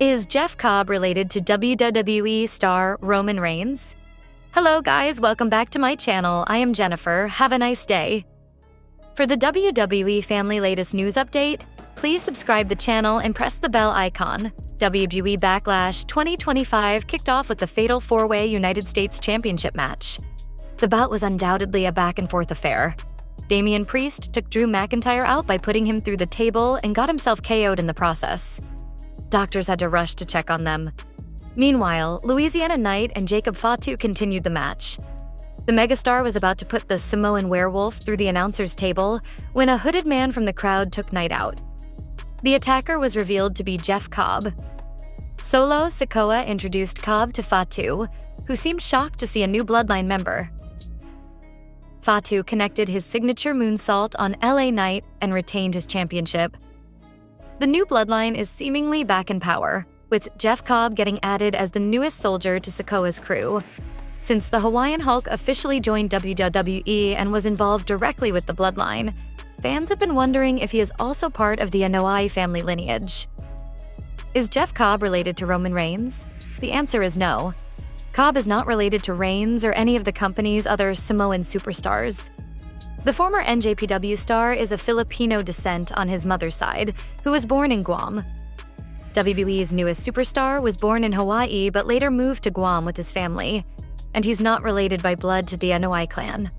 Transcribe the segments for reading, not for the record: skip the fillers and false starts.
Is Jeff Cobb related to WWE star Roman Reigns? Hello guys, welcome back to my channel. I am Jennifer. Have a nice day. For the WWE family latest news update, please subscribe the channel and press the bell icon. WWE Backlash 2025 kicked off with the fatal four-way United States Championship match. The bout was undoubtedly a back-and-forth affair. Damian Priest took Drew McIntyre out by putting him through the table and got himself KO'd in the process. Doctors had to rush to check on them. Meanwhile, Louisiana Knight and Jacob Fatu continued the match. The megastar was about to put the Samoan werewolf through the announcer's table when a hooded man from the crowd took Knight out. The attacker was revealed to be Jeff Cobb. Solo Sikoa introduced Cobb to Fatu, who seemed shocked to see a new Bloodline member. Fatu connected his signature moonsault on LA Knight and retained his championship. The new Bloodline is seemingly back in power, with Jeff Cobb getting added as the newest soldier to Sikoa's crew. Since the Hawaiian Hulk officially joined WWE and was involved directly with the Bloodline, fans have been wondering if he is also part of the anoa'i family lineage. Is Jeff Cobb related to Roman Reigns? The answer is no. Cobb is not related to Reigns or any of the company's other Samoan superstars. The former NJPW star is of Filipino descent on his mother's side, who was born in Guam. WWE's newest superstar was born in Hawaii but later moved to Guam with his family, and he's not related by blood to the anoa'i clan.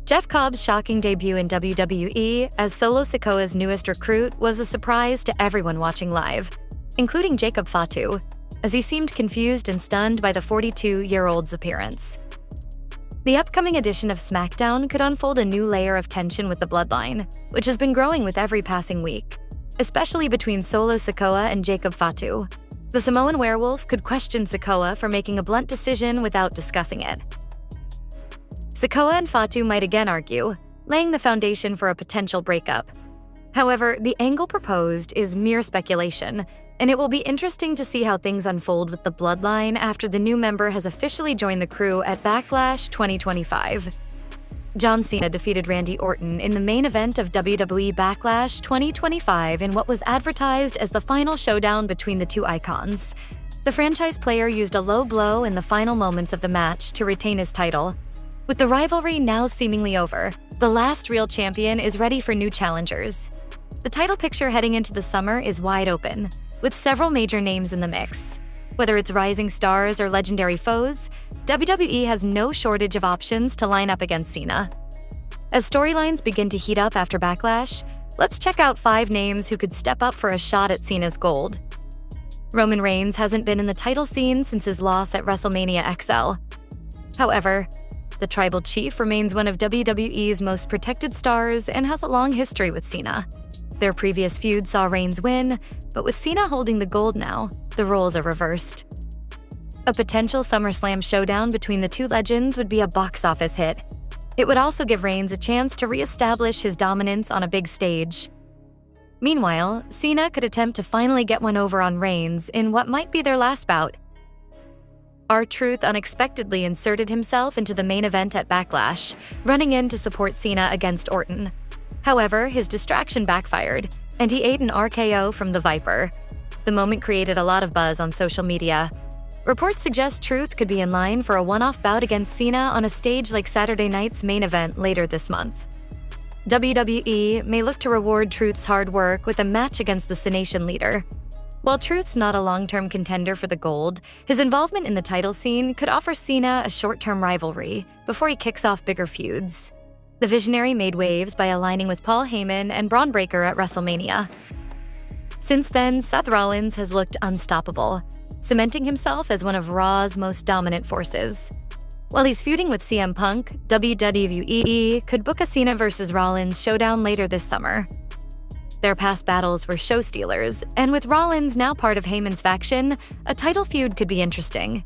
Jeff Cobb's shocking debut in WWE as Solo Sikoa's newest recruit was a surprise to everyone watching live, including Jacob Fatu, as he seemed confused and stunned by the 42-year-old's appearance. The upcoming edition of SmackDown could unfold a new layer of tension with the Bloodline, which has been growing with every passing week, especially between Solo Sikoa and Jacob Fatu. The Samoan werewolf could question Sikoa for making a blunt decision without discussing it. Sikoa and Fatu might again argue, laying the foundation for a potential breakup. However, the angle proposed is mere speculation, and it will be interesting to see how things unfold with the Bloodline after the new member has officially joined the crew at Backlash 2025. John Cena defeated Randy Orton in the main event of WWE Backlash 2025 in what was advertised as the final showdown between the two icons. The franchise player used a low blow in the final moments of the match to retain his title. With the rivalry now seemingly over, the last real champion is ready for new challengers. The title picture heading into the summer is wide open, with several major names in the mix. Whether it's rising stars or legendary foes, WWE has no shortage of options to line up against Cena. As storylines begin to heat up after Backlash, let's check out 5 names who could step up for a shot at Cena's gold. Roman Reigns hasn't been in the title scene since his loss at WrestleMania XL. However, the Tribal Chief remains one of WWE's most protected stars and has a long history with Cena. Their previous feud saw Reigns win, but with Cena holding the gold now, the roles are reversed. A potential SummerSlam showdown between the two legends would be a box office hit. It would also give Reigns a chance to re-establish his dominance on a big stage. Meanwhile, Cena could attempt to finally get one over on Reigns in what might be their last bout. R-Truth unexpectedly inserted himself into the main event at Backlash, running in to support Cena against Orton. However, his distraction backfired, and he ate an RKO from the Viper. The moment created a lot of buzz on social media. Reports suggest Truth could be in line for a one-off bout against Cena on a stage like Saturday night's main event later this month. WWE may look to reward Truth's hard work with a match against the Cenation leader. While Truth's not a long-term contender for the gold, his involvement in the title scene could offer Cena a short-term rivalry before he kicks off bigger feuds. The Visionary made waves by aligning with Paul Heyman and Braun Breaker at WrestleMania. Since then, Seth Rollins has looked unstoppable, cementing himself as one of Raw's most dominant forces. While he's feuding with CM Punk, WWE could book a Cena vs. Rollins showdown later this summer. Their past battles were show stealers, and with Rollins now part of Heyman's faction, a title feud could be interesting.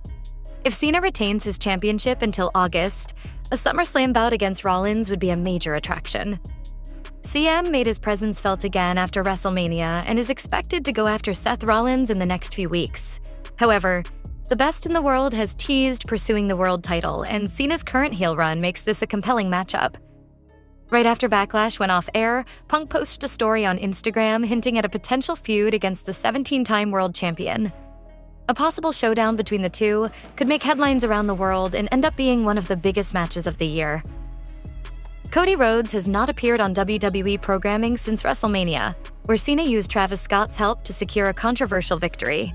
If Cena retains his championship until August, a SummerSlam bout against Rollins would be a major attraction. CM made his presence felt again after WrestleMania and is expected to go after Seth Rollins in the next few weeks. However, the best in the world has teased pursuing the world title, and Cena's current heel run makes this a compelling matchup. Right after Backlash went off air, Punk posted a story on Instagram hinting at a potential feud against the 17-time world champion. A possible showdown between the two could make headlines around the world and end up being one of the biggest matches of the year. Cody Rhodes has not appeared on WWE programming since WrestleMania, where Cena used Travis Scott's help to secure a controversial victory.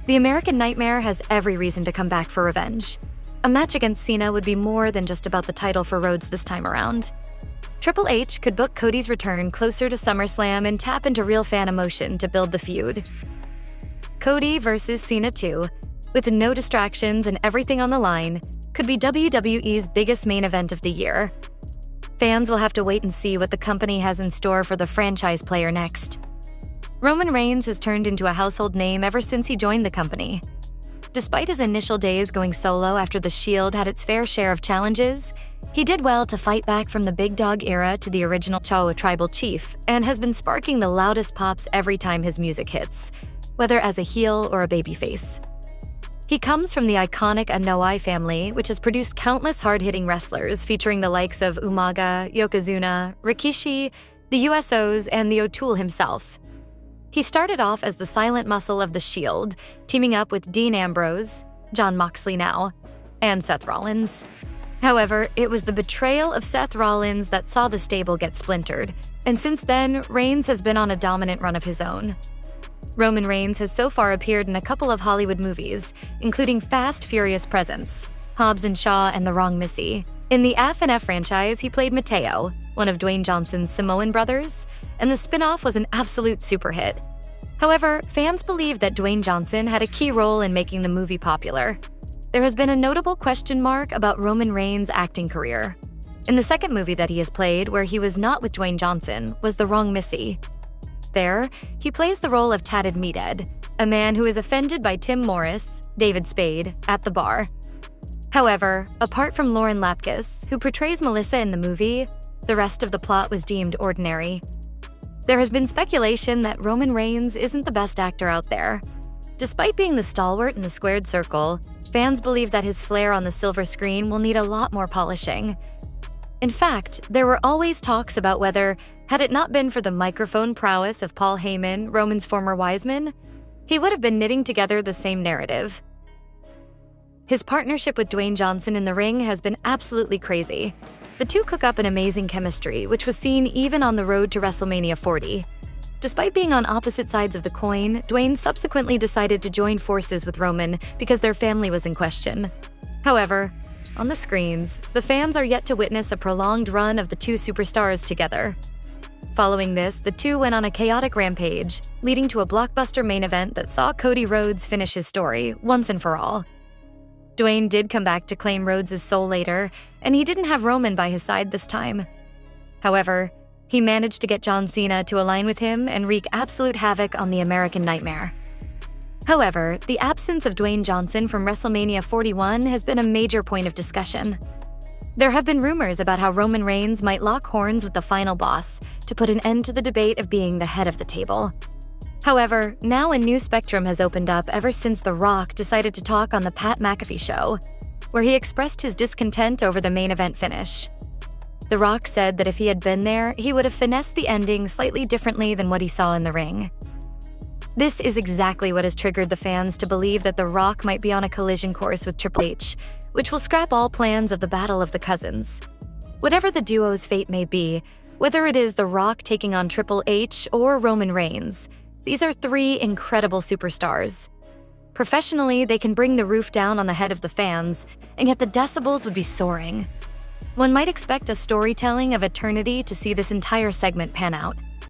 The American Nightmare has every reason to come back for revenge. A match against Cena would be more than just about the title for Rhodes this time around. Triple H could book Cody's return closer to SummerSlam and tap into real fan emotion to build the feud. Cody versus Cena 2, with no distractions and everything on the line, could be WWE's biggest main event of the year. Fans will have to wait and see what the company has in store for the franchise player next. Roman Reigns has turned into a household name ever since he joined the company. Despite his initial days going solo after The Shield had its fair share of challenges, he did well to fight back from the Big Dog era to the original Chow tribal chief and has been sparking the loudest pops every time his music hits, whether as a heel or a babyface. He comes from the iconic anoa'i family, which has produced countless hard-hitting wrestlers featuring the likes of Umaga, Yokozuna, Rikishi, the USOs, and the O'Toole himself. He started off as the silent muscle of The Shield, teaming up with Dean Ambrose, Jon Moxley now, and Seth Rollins. However, it was the betrayal of Seth Rollins that saw the stable get splintered, and since then, Reigns has been on a dominant run of his own. Roman Reigns has so far appeared in a couple of Hollywood movies, including Fast, Furious Presents, Hobbs and Shaw, and The Wrong Missy. In the F&F franchise, he played Mateo, one of Dwayne Johnson's Samoan brothers, and the spin-off was an absolute super hit. However, fans believe that Dwayne Johnson had a key role in making the movie popular. There has been a notable question mark about Roman Reigns' acting career. In the second movie that he has played, where he was not with Dwayne Johnson, was The Wrong Missy. There, he plays the role of Tatted Meathead, a man who is offended by Tim Morris, David Spade, at the bar. However, apart from Lauren Lapkus, who portrays Melissa in the movie, the rest of the plot was deemed ordinary. There has been speculation that Roman Reigns isn't the best actor out there. Despite being the stalwart in the squared circle, fans believe that his flair on the silver screen will need a lot more polishing. In fact, there were always talks about whether, had it not been for the microphone prowess of Paul Heyman, Roman's former wiseman, he would have been knitting together the same narrative. His partnership with Dwayne Johnson in the ring has been absolutely crazy. The two cook up an amazing chemistry, which was seen even on the road to WrestleMania 40. Despite being on opposite sides of the coin, Dwayne subsequently decided to join forces with Roman because their family was in question. However, on the screens, the fans are yet to witness a prolonged run of the two superstars together. Following this, the two went on a chaotic rampage, leading to a blockbuster main event that saw Cody Rhodes finish his story once and for all. Dwayne did come back to claim Rhodes' soul later, and he didn't have Roman by his side this time. However, he managed to get John Cena to align with him and wreak absolute havoc on the American Nightmare. However, the absence of Dwayne Johnson from WrestleMania 41 has been a major point of discussion. There have been rumors about how Roman Reigns might lock horns with the final boss to put an end to the debate of being the head of the table. However, now a new spectrum has opened up ever since The Rock decided to talk on the Pat McAfee show, where he expressed his discontent over the main event finish. The Rock said that if he had been there, he would have finessed the ending slightly differently than what he saw in the ring. This is exactly what has triggered the fans to believe that The Rock might be on a collision course with Triple H, which will scrap all plans of the Battle of the Cousins. Whatever the duo's fate may be, whether it is The Rock taking on Triple H or Roman Reigns, these are three incredible superstars. Professionally, they can bring the roof down on the head of the fans, and yet the decibels would be soaring. One might expect a storytelling of eternity to see this entire segment pan out.